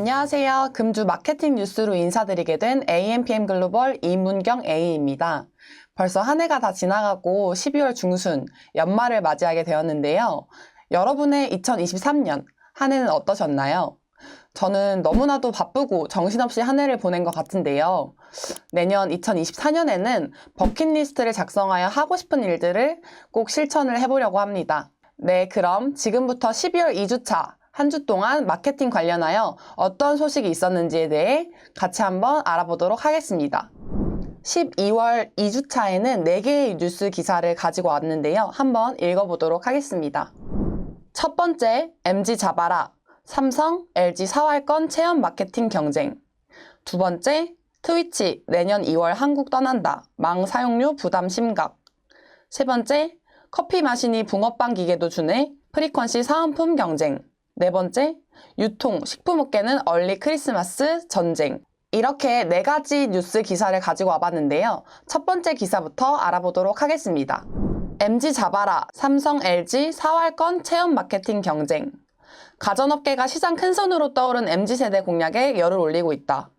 안녕하세요. 금주 마케팅 뉴스로 인사드리게 된 AMPM 글로벌 이문경 A입니다. 벌써 한 해가 다 지나가고 12월 중순 연말을 맞이하게 되었는데요. 여러분의 2023년 한 해는 어떠셨나요? 저는 너무나도 바쁘고 정신없이 한 해를 보낸 것 같은데요. 내년 2024년에는 버킷리스트를 작성하여 하고 싶은 일들을 꼭 실천을 해보려고 합니다. 네, 그럼 지금부터 12월 2주차 한 주 동안 마케팅 관련하여 어떤 소식이 있었는지에 대해 같이 한번 알아보도록 하겠습니다. 12월 2주차에는 4개의 뉴스 기사를 가지고 왔는데요. 한번 읽어보도록 하겠습니다. 첫 번째, MG 잡아라. 삼성, LG 사활권 체험 마케팅 경쟁. 두 번째, 트위치 내년 2월 한국 떠난다. 망 사용료 부담 심각. 세 번째, 커피 마시니 붕어빵 기계도 주네. 프리퀀시 사은품 경쟁. 네 번째, 유통, 식품업계는 얼리 크리스마스 전쟁. 이렇게 4가지 뉴스 기사를 가지고 와봤는데요. 첫 번째 기사부터 알아보도록 하겠습니다. MG 잡아라, 삼성, LG 사활권 체험 마케팅 경쟁. 가전업계가 시장 큰손으로 떠오른 MZ세대 공략에 열을 올리고 있다.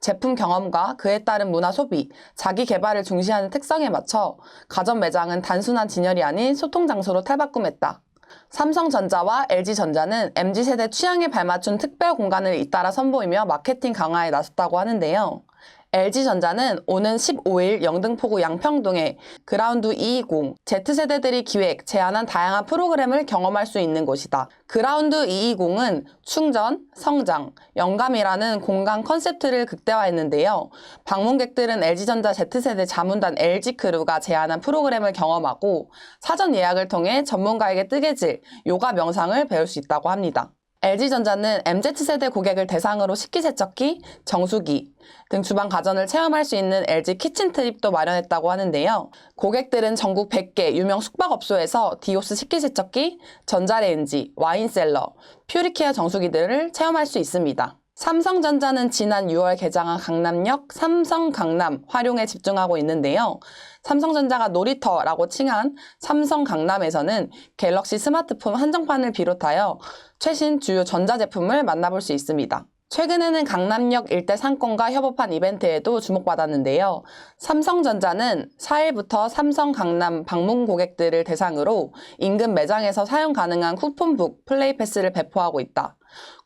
제품 경험과 그에 따른 문화 소비, 자기 개발을 중시하는 특성에 맞춰 가전 매장은 단순한 진열이 아닌 소통 장소로 탈바꿈했다. 삼성전자와 LG전자는 MZ세대 취향에 발맞춘 특별 공간을 잇따라 선보이며 마케팅 강화에 나섰다고 하는데요. LG전자는 오는 15일 영등포구 양평동에 그라운드 220, Z세대들이 기획, 제안한 다양한 프로그램을 경험할 수 있는 곳이다. 그라운드 220은 충전, 성장, 영감이라는 공간 컨셉트를 극대화했는데요. 방문객들은 LG전자 Z세대 자문단 LG크루가 제안한 프로그램을 경험하고 사전 예약을 통해 전문가에게 뜨개질, 요가 명상을 배울 수 있다고 합니다. LG전자는 MZ세대 고객을 대상으로 식기세척기, 정수기 등 주방 가전을 체험할 수 있는 LG 키친 트립도 마련했다고 하는데요. 고객들은 전국 100개 유명 숙박업소에서 디오스 식기세척기, 전자레인지, 와인셀러, 퓨리케어 정수기들을 체험할 수 있습니다. 삼성전자는 지난 6월 개장한 강남역 삼성 강남 활용에 집중하고 있는데요. 삼성전자가 놀이터라고 칭한 삼성 강남에서는 갤럭시 스마트폰 한정판을 비롯하여 최신 주요 전자제품을 만나볼 수 있습니다. 최근에는 강남역 일대 상권과 협업한 이벤트에도 주목받았는데요. 삼성전자는 4일부터 삼성 강남 방문 고객들을 대상으로 인근 매장에서 사용 가능한 쿠폰북 플레이 패스를 배포하고 있다.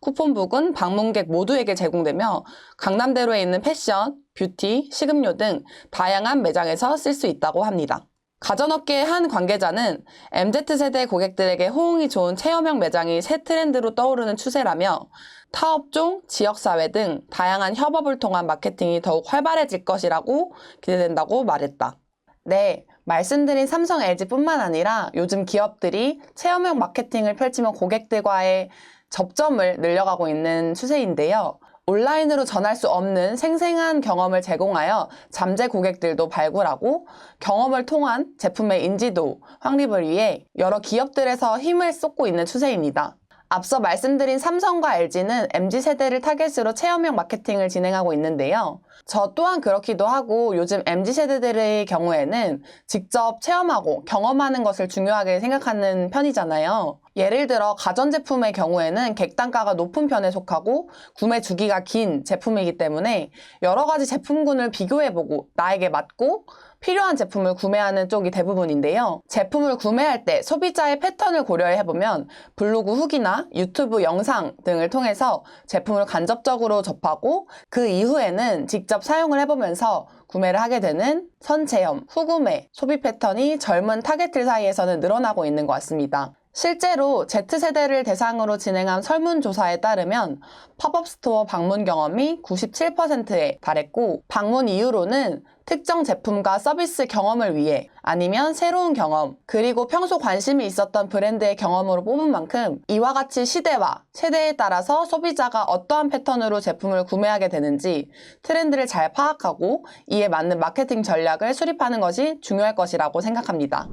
쿠폰북은 방문객 모두에게 제공되며 강남대로에 있는 패션, 뷰티, 식음료 등 다양한 매장에서 쓸 수 있다고 합니다. 가전업계의 한 관계자는 MZ세대 고객들에게 호응이 좋은 체험형 매장이 새 트렌드로 떠오르는 추세라며 타업종, 지역사회 등 다양한 협업을 통한 마케팅이 더욱 활발해질 것이라고 기대된다고 말했다. 네, 말씀드린 삼성, LG뿐만 아니라 요즘 기업들이 체험형 마케팅을 펼치며 고객들과의 접점을 늘려가고 있는 추세인데요. 온라인으로 전할 수 없는 생생한 경험을 제공하여 잠재 고객들도 발굴하고 경험을 통한 제품의 인지도 확립을 위해 여러 기업들에서 힘을 쏟고 있는 추세입니다. 앞서 말씀드린 삼성과 LG는 MZ세대를 타겟으로 체험형 마케팅을 진행하고 있는데요. 저 또한 그렇기도 하고 요즘 MZ세대들의 경우에는 직접 체험하고 경험하는 것을 중요하게 생각하는 편이잖아요. 예를 들어 가전제품의 경우에는 객단가가 높은 편에 속하고 구매 주기가 긴 제품이기 때문에 여러 가지 제품군을 비교해보고 나에게 맞고 필요한 제품을 구매하는 쪽이 대부분인데요. 제품을 구매할 때 소비자의 패턴을 고려해보면 블로그 후기나 유튜브 영상 등을 통해서 제품을 간접적으로 접하고 그 이후에는 직접 사용을 해보면서 구매를 하게 되는 선체험, 후구매, 소비 패턴이 젊은 타겟들 사이에서는 늘어나고 있는 것 같습니다. 실제로 Z세대를 대상으로 진행한 설문조사에 따르면 팝업 스토어 방문 경험이 97%에 달했고 방문 이유로는 특정 제품과 서비스 경험을 위해 아니면 새로운 경험 그리고 평소 관심이 있었던 브랜드의 경험으로 뽑은 만큼 이와 같이 시대와 세대에 따라서 소비자가 어떠한 패턴으로 제품을 구매하게 되는지 트렌드를 잘 파악하고 이에 맞는 마케팅 전략을 수립하는 것이 중요할 것이라고 생각합니다.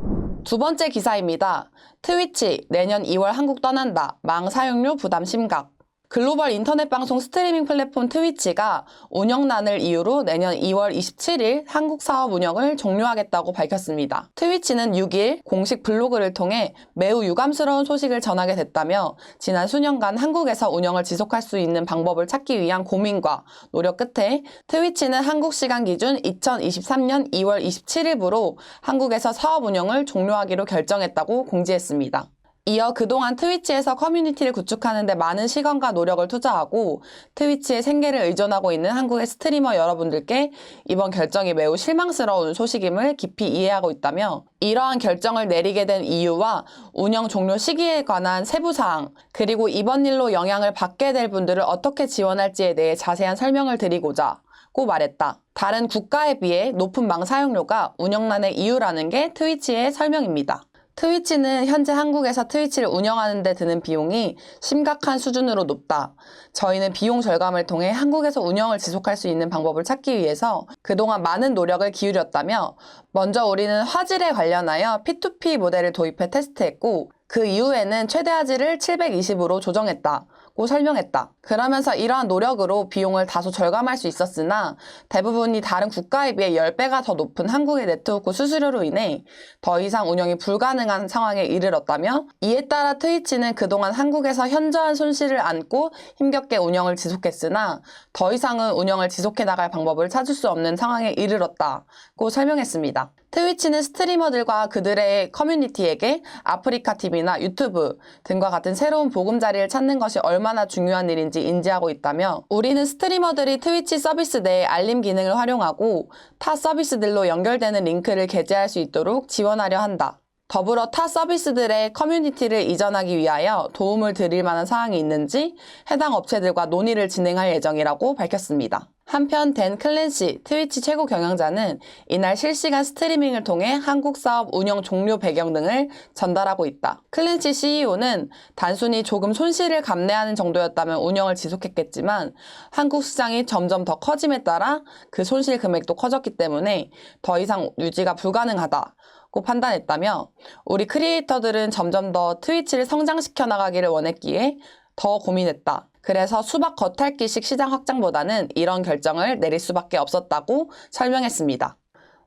두 번째 기사입니다. 트위치 내년 2월 한국 떠난다. 망 사용료 부담 심각. 글로벌 인터넷 방송 스트리밍 플랫폼 트위치가 운영난을 이유로 내년 2월 27일 한국 사업 운영을 종료하겠다고 밝혔습니다. 트위치는 6일 공식 블로그를 통해 매우 유감스러운 소식을 전하게 됐다며 지난 수년간 한국에서 운영을 지속할 수 있는 방법을 찾기 위한 고민과 노력 끝에 트위치는 한국 시간 기준 2023년 2월 27일부로 한국에서 사업 운영을 종료하기로 결정했다고 공지했습니다. 이어 그동안 트위치에서 커뮤니티를 구축하는 데 많은 시간과 노력을 투자하고 트위치의 생계를 의존하고 있는 한국의 스트리머 여러분들께 이번 결정이 매우 실망스러운 소식임을 깊이 이해하고 있다며 이러한 결정을 내리게 된 이유와 운영 종료 시기에 관한 세부사항, 그리고 이번 일로 영향을 받게 될 분들을 어떻게 지원할지에 대해 자세한 설명을 드리고자 고 말했다. 다른 국가에 비해 높은 망 사용료가 운영난의 이유라는 게 트위치의 설명입니다. 트위치는 현재 한국에서 트위치를 운영하는 데 드는 비용이 심각한 수준으로 높다. 저희는 비용 절감을 통해 한국에서 운영을 지속할 수 있는 방법을 찾기 위해서 그동안 많은 노력을 기울였다며 먼저 우리는 화질에 관련하여 P2P 모델을 도입해 테스트했고 그 이후에는 최대 화질을 720으로 조정했다. 고 설명했다. 그러면서 이러한 노력으로 비용을 다소 절감할 수 있었으나 대부분이 다른 국가에 비해 10배가 더 높은 한국의 네트워크 수수료로 인해 더 이상 운영이 불가능한 상황에 이르렀다며 이에 따라 트위치는 그동안 한국에서 현저한 손실을 안고 힘겹게 운영을 지속했으나 더 이상은 운영을 지속해 나갈 방법을 찾을 수 없는 상황에 이르렀다고 설명했습니다. 트위치는 스트리머들과 그들의 커뮤니티에게 아프리카 TV나 유튜브 등과 같은 새로운 보금자리를 찾는 것이 얼마나 중요한 일인지 인지하고 있다며 우리는 스트리머들이 트위치 서비스 내의 알림 기능을 활용하고 타 서비스들로 연결되는 링크를 게재할 수 있도록 지원하려 한다. 더불어 타 서비스들의 커뮤니티를 이전하기 위하여 도움을 드릴 만한 사항이 있는지 해당 업체들과 논의를 진행할 예정이라고 밝혔습니다. 한편 댄 클랜시 트위치 최고 경영자는 이날 실시간 스트리밍을 통해 한국 사업 운영 종료 배경 등을 전달하고 있다. 클랜시 CEO는 단순히 조금 손실을 감내하는 정도였다면 운영을 지속했겠지만 한국 시장이 점점 더 커짐에 따라 그 손실 금액도 커졌기 때문에 더 이상 유지가 불가능하다고 판단했다며 우리 크리에이터들은 점점 더 트위치를 성장시켜 나가기를 원했기에 더 고민했다. 그래서 수박 겉핥기식 시장 확장보다는 이런 결정을 내릴 수밖에 없었다고 설명했습니다.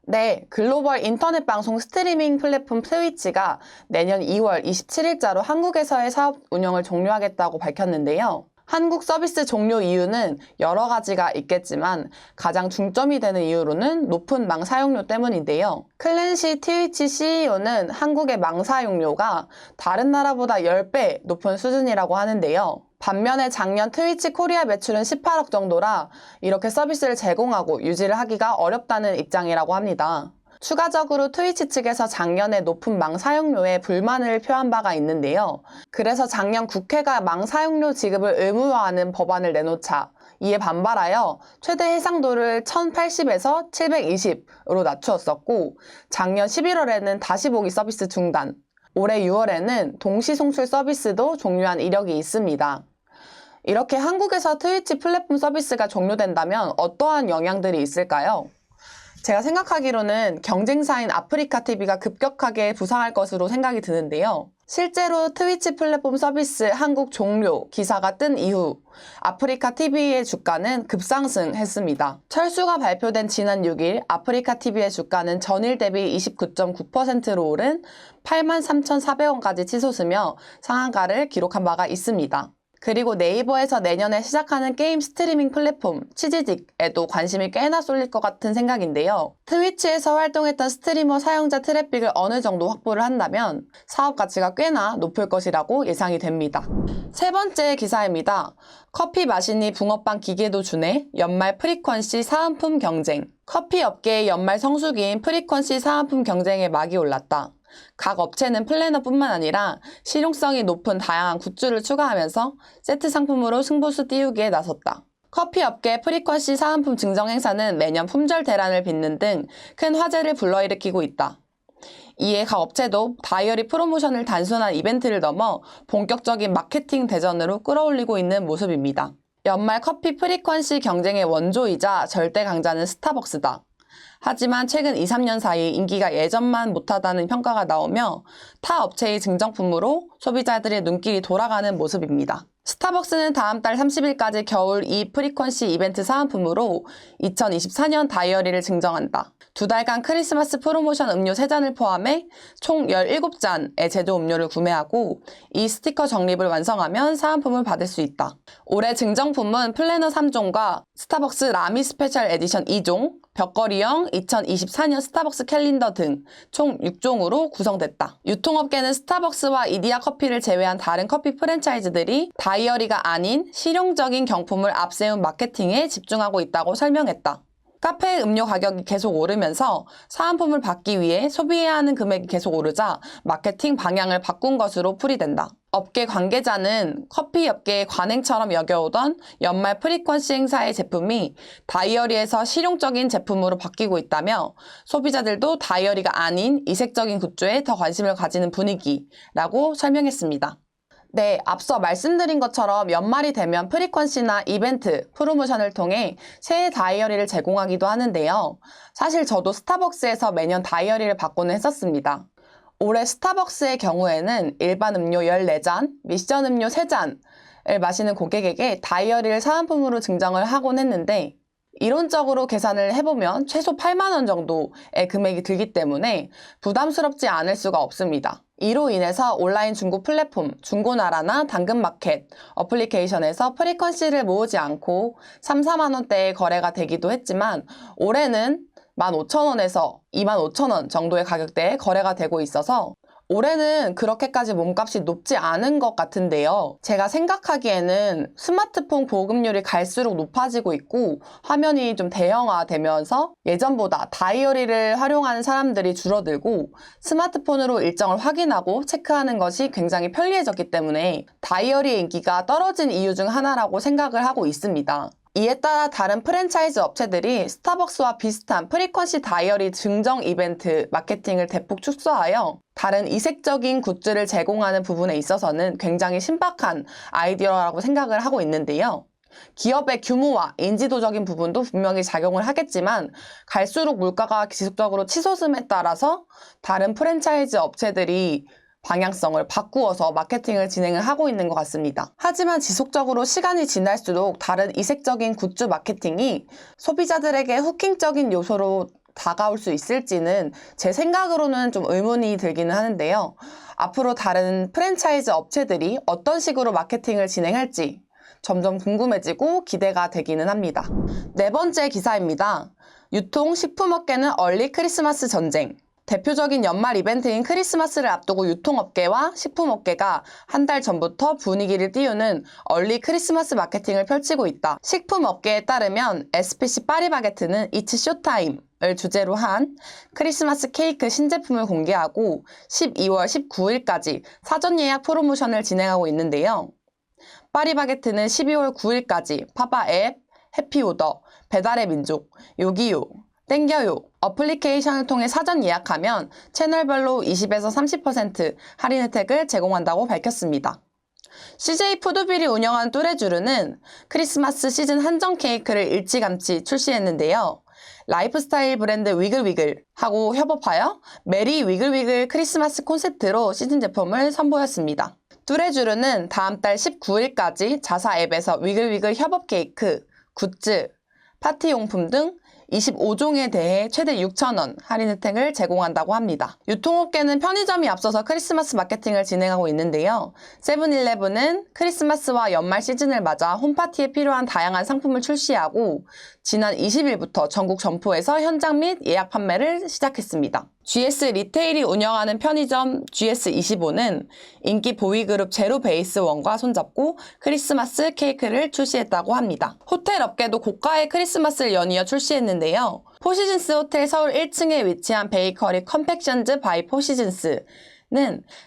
네, 글로벌 인터넷 방송 스트리밍 플랫폼 트위치가 내년 2월 27일자로 한국에서의 사업 운영을 종료하겠다고 밝혔는데요. 한국 서비스 종료 이유는 여러 가지가 있겠지만 가장 중점이 되는 이유로는 높은 망 사용료 때문인데요. 클랜시 트위치 CEO는 한국의 망 사용료가 다른 나라보다 10배 높은 수준이라고 하는데요. 반면에 작년 트위치 코리아 매출은 18억 정도라 이렇게 서비스를 제공하고 유지를 하기가 어렵다는 입장이라고 합니다. 추가적으로 트위치 측에서 작년에 높은 망 사용료에 불만을 표한 바가 있는데요. 그래서 작년 국회가 망 사용료 지급을 의무화하는 법안을 내놓자 이에 반발하여 최대 해상도를 1080에서 720으로 낮추었었고 작년 11월에는 다시 보기 서비스 중단, 올해 6월에는 동시송출 서비스도 종료한 이력이 있습니다. 이렇게 한국에서 트위치 플랫폼 서비스가 종료된다면 어떠한 영향들이 있을까요? 제가 생각하기로는 경쟁사인 아프리카 TV가 급격하게 부상할 것으로 생각이 드는데요. 실제로 트위치 플랫폼 서비스 한국 종료 기사가 뜬 이후 아프리카 TV의 주가는 급상승했습니다. 철수가 발표된 지난 6일 아프리카 TV의 주가는 전일 대비 29.9%로 오른 83,400원까지 치솟으며 상한가를 기록한 바가 있습니다. 그리고 네이버에서 내년에 시작하는 게임 스트리밍 플랫폼 치지직에도 관심이 꽤나 쏠릴 것 같은 생각인데요. 트위치에서 활동했던 스트리머 사용자 트래픽을 어느 정도 확보를 한다면 사업 가치가 꽤나 높을 것이라고 예상이 됩니다. 세 번째 기사입니다. 커피 마시니 붕어빵 기계도 주네 연말 프리퀀시 사은품 경쟁. 커피 업계의 연말 성수기인 프리퀀시 사은품 경쟁에 막이 올랐다. 각 업체는 플래너뿐만 아니라 실용성이 높은 다양한 굿즈를 추가하면서 세트 상품으로 승부수 띄우기에 나섰다. 커피 업계 프리퀀시 사은품 증정 행사는 매년 품절 대란을 빚는 등 큰 화제를 불러일으키고 있다. 이에 각 업체도 다이어리 프로모션을 단순한 이벤트를 넘어 본격적인 마케팅 대전으로 끌어올리고 있는 모습입니다. 연말 커피 프리퀀시 경쟁의 원조이자 절대 강자는 스타벅스다. 하지만 최근 2, 3년 사이 인기가 예전만 못하다는 평가가 나오며 타 업체의 증정품으로 소비자들의 눈길이 돌아가는 모습입니다. 스타벅스는 다음 달 30일까지 겨울 이 프리퀀시 이벤트 사은품으로 2024년 다이어리를 증정한다. 2달간 크리스마스 프로모션 음료 3잔을 포함해 총 17잔의 제조 음료를 구매하고 이 스티커 적립을 완성하면 사은품을 받을 수 있다. 올해 증정품은 플래너 3종과 스타벅스 라미 스페셜 에디션 2종, 벽걸이형 2024년 스타벅스 캘린더 등 총 6종으로 구성됐다. 유통업계는 스타벅스와 이디야 커피를 제외한 다른 커피 프랜차이즈들이 다이어리가 아닌 실용적인 경품을 앞세운 마케팅에 집중하고 있다고 설명했다. 카페 음료 가격이 계속 오르면서 사은품을 받기 위해 소비해야 하는 금액이 계속 오르자 마케팅 방향을 바꾼 것으로 풀이된다. 업계 관계자는 커피 업계의 관행처럼 여겨오던 연말 프리퀀시 행사의 제품이 다이어리에서 실용적인 제품으로 바뀌고 있다며 소비자들도 다이어리가 아닌 이색적인 굿즈에 더 관심을 가지는 분위기라고 설명했습니다. 네, 앞서 말씀드린 것처럼 연말이 되면 프리퀀시나 이벤트, 프로모션을 통해 새해 다이어리를 제공하기도 하는데요. 사실 저도 스타벅스에서 매년 다이어리를 받고는 했었습니다. 올해 스타벅스의 경우에는 일반 음료 14잔, 미션 음료 3잔을 마시는 고객에게 다이어리를 사은품으로 증정을 하곤 했는데 이론적으로 계산을 해보면 최소 8만 원 정도의 금액이 들기 때문에 부담스럽지 않을 수가 없습니다. 이로 인해서 온라인 중고 플랫폼, 중고나라나 당근마켓 어플리케이션에서 프리퀀시를 모으지 않고 3, 4만 원대의 거래가 되기도 했지만 올해는 15,000원에서 25,000원 정도의 가격대에 거래가 되고 있어서 올해는 그렇게까지 몸값이 높지 않은 것 같은데요. 제가 생각하기에는 스마트폰 보급률이 갈수록 높아지고 있고 화면이 좀 대형화되면서 예전보다 다이어리를 활용하는 사람들이 줄어들고 스마트폰으로 일정을 확인하고 체크하는 것이 굉장히 편리해졌기 때문에 다이어리의 인기가 떨어진 이유 중 하나라고 생각을 하고 있습니다. 이에 따라 다른 프랜차이즈 업체들이 스타벅스와 비슷한 프리퀀시 다이어리 증정 이벤트 마케팅을 대폭 축소하여 다른 이색적인 굿즈를 제공하는 부분에 있어서는 굉장히 신박한 아이디어라고 생각을 하고 있는데요. 기업의 규모와 인지도적인 부분도 분명히 작용을 하겠지만 갈수록 물가가 지속적으로 치솟음에 따라서 다른 프랜차이즈 업체들이 방향성을 바꾸어서 마케팅을 진행을 하고 있는 것 같습니다. 하지만 지속적으로 시간이 지날수록 다른 이색적인 굿즈 마케팅이 소비자들에게 후킹적인 요소로 다가올 수 있을지는 제 생각으로는 좀 의문이 들기는 하는데요. 앞으로 다른 프랜차이즈 업체들이 어떤 식으로 마케팅을 진행할지 점점 궁금해지고 기대가 되기는 합니다. 네 번째 기사입니다. 유통, 식품업계는 얼리 크리스마스 전쟁. 대표적인 연말 이벤트인 크리스마스를 앞두고 유통업계와 식품업계가 한 달 전부터 분위기를 띄우는 얼리 크리스마스 마케팅을 펼치고 있다. 식품업계에 따르면 SPC 파리바게트는 It's 쇼타임을 주제로 한 크리스마스 케이크 신제품을 공개하고 12월 19일까지 사전 예약 프로모션을 진행하고 있는데요. 파리바게트는 12월 9일까지 파바 앱, 해피오더, 배달의 민족, 요기요, 땡겨요 어플리케이션을 통해 사전 예약하면 채널별로 20에서 30% 할인 혜택을 제공한다고 밝혔습니다. CJ 푸드빌이 운영한 뚜레쥬르는 크리스마스 시즌 한정 케이크를 일찌감치 출시했는데요. 라이프스타일 브랜드 위글위글하고 협업하여 메리 위글위글 크리스마스 콘셉트로 시즌 제품을 선보였습니다. 뚜레쥬르는 다음 달 19일까지 자사 앱에서 위글위글 협업 케이크, 굿즈, 파티용품 등 25종에 대해 최대 6,000원 할인 혜택을 제공한다고 합니다. 유통업계는 편의점이 앞서서 크리스마스 마케팅을 진행하고 있는데요. 세븐일레븐은 크리스마스와 연말 시즌을 맞아 홈파티에 필요한 다양한 상품을 출시하고 지난 20일부터 전국 점포에서 현장 및 예약 판매를 시작했습니다. GS 리테일이 운영하는 편의점 GS25는 인기 보이그룹 제로베이스원과 손잡고 크리스마스 케이크를 출시했다고 합니다. 호텔 업계도 고가의 크리스마스를 연이어 출시했는데요. 포시즌스 호텔 서울 1층에 위치한 베이커리 컴팩션즈 바이 포시즌스는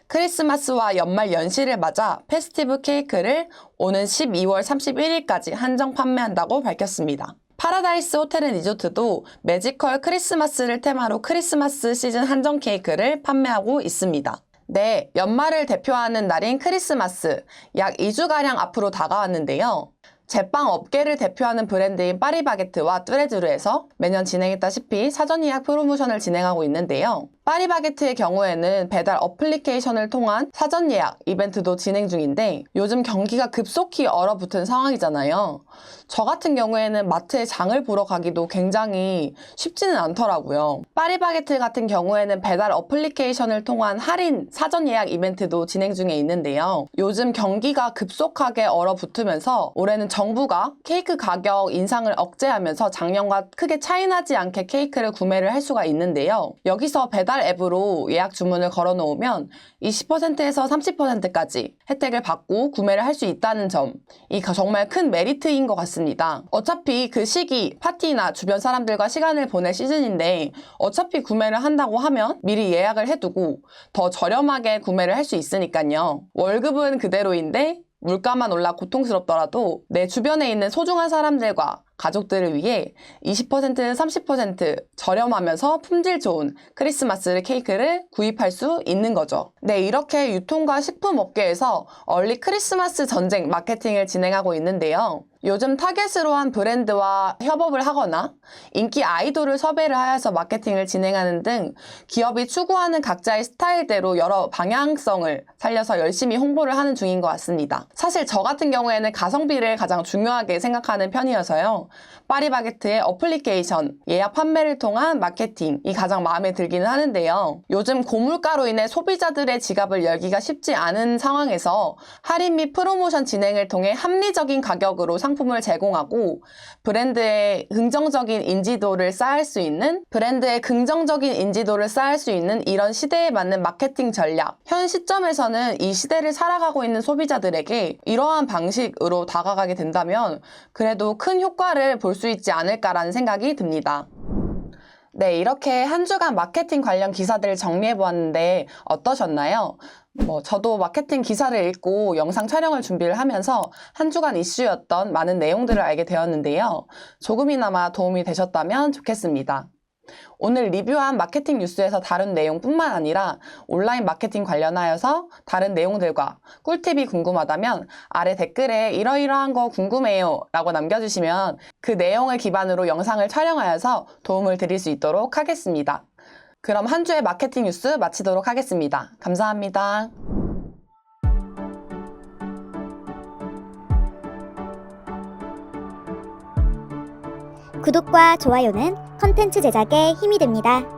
크리스마스와 연말 연시를 맞아 페스티브 케이크를 오는 12월 31일까지 한정 판매한다고 밝혔습니다. 파라다이스 호텔 앤 리조트도 매지컬 크리스마스를 테마로 크리스마스 시즌 한정 케이크를 판매하고 있습니다. 네, 연말을 대표하는 날인 크리스마스, 약 2주가량 앞으로 다가왔는데요. 제빵 업계를 대표하는 브랜드인 파리바게뜨와 뚜레쥬르에서 매년 진행했다시피 사전 예약 프로모션을 진행하고 있는데요. 파리바게뜨의 경우에는 배달 어플리케이션을 통한 사전 예약 이벤트도 진행 중인데 요즘 경기가 급속히 얼어붙은 상황이잖아요. 저 같은 경우에는 마트에 장을 보러 가기도 굉장히 쉽지는 않더라고요. 파리바게뜨 같은 경우에는 배달 어플리케이션을 통한 할인 사전 예약 이벤트도 진행 중에 있는데요. 요즘 경기가 급속하게 얼어붙으면서 올해는 정부가 케이크 가격 인상을 억제하면서 작년과 크게 차이나지 않게 케이크를 구매를 할 수가 있는데요. 여기서 배달 앱으로 예약 주문을 걸어 놓으면 20%에서 30%까지 혜택을 받고 구매를 할 수 있다는 점, 이 정말 큰 메리트인 것 같습니다. 어차피 그 시기 파티나 주변 사람들과 시간을 보낼 시즌인데 어차피 구매를 한다고 하면 미리 예약을 해두고 더 저렴하게 구매를 할 수 있으니까요. 월급은 그대로인데 물가만 올라 고통스럽더라도 내 주변에 있는 소중한 사람들과 가족들을 위해 20%, 30% 저렴하면서 품질 좋은 크리스마스 케이크를 구입할 수 있는 거죠. 네, 이렇게 유통과 식품업계에서 얼리 크리스마스 전쟁 마케팅을 진행하고 있는데요. 요즘 타겟으로 한 브랜드와 협업을 하거나 인기 아이돌을 섭외를 하여서 마케팅을 진행하는 등 기업이 추구하는 각자의 스타일대로 여러 방향성을 살려서 열심히 홍보를 하는 중인 것 같습니다. 사실 저 같은 경우에는 가성비를 가장 중요하게 생각하는 편이어서요. 파리바게뜨의 어플리케이션, 예약 판매를 통한 마케팅이 가장 마음에 들기는 하는데요. 요즘 고물가로 인해 소비자들의 지갑을 열기가 쉽지 않은 상황에서 할인 및 프로모션 진행을 통해 합리적인 가격으로 상품을 제공하고 브랜드의 긍정적인 인지도를 쌓을 수 있는 이런 시대에 맞는 마케팅 전략. 현 시점에서는 이 시대를 살아가고 있는 소비자들에게 이러한 방식으로 다가가게 된다면 그래도 큰 효과를 볼 수 있지 않을까라는 생각이 듭니다. 네, 이렇게 한 주간 마케팅 관련 기사들을 정리해보았는데 어떠셨나요? 저도 마케팅 기사를 읽고 영상 촬영을 준비를 하면서 한 주간 이슈였던 많은 내용들을 알게 되었는데요. 조금이나마 도움이 되셨다면 좋겠습니다. 오늘 리뷰한 마케팅 뉴스에서 다룬 내용뿐만 아니라 온라인 마케팅 관련하여서 다른 내용들과 꿀팁이 궁금하다면 아래 댓글에 이러이러한 거 궁금해요 라고 남겨주시면 그 내용을 기반으로 영상을 촬영하여서 도움을 드릴 수 있도록 하겠습니다. 그럼 한 주의 마케팅 뉴스 마치도록 하겠습니다. 감사합니다. 구독과 좋아요는 컨텐츠 제작에 힘이 됩니다.